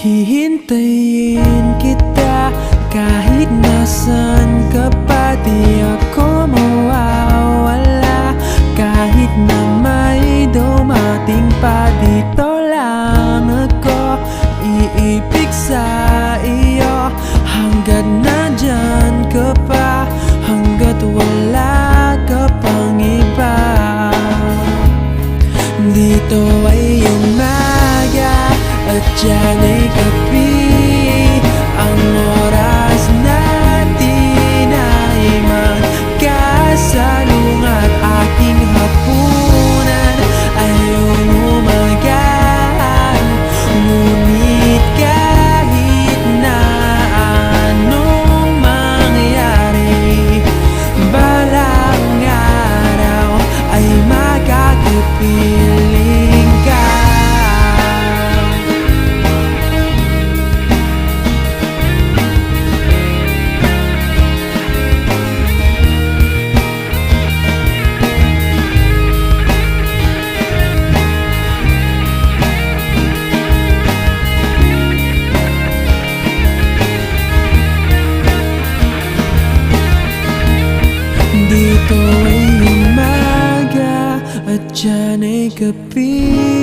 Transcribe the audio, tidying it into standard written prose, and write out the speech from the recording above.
Hihintayin kita kahit nasan ka pa, di ako mawawala. Kahit na may dumating pa, dito lang ako iibig sa iyo. Hanggat nandyan ka pa, hanggat wala ka pang iba. Dito ay umaga at dyan ay gabi. Ang oras natin ay magkasalungat. Aking hapunan ay umagahan. Ngunit kahit na anong mangyari, balang araw ay makakapiling ka. Dito ay umaga at dyan ay gabi.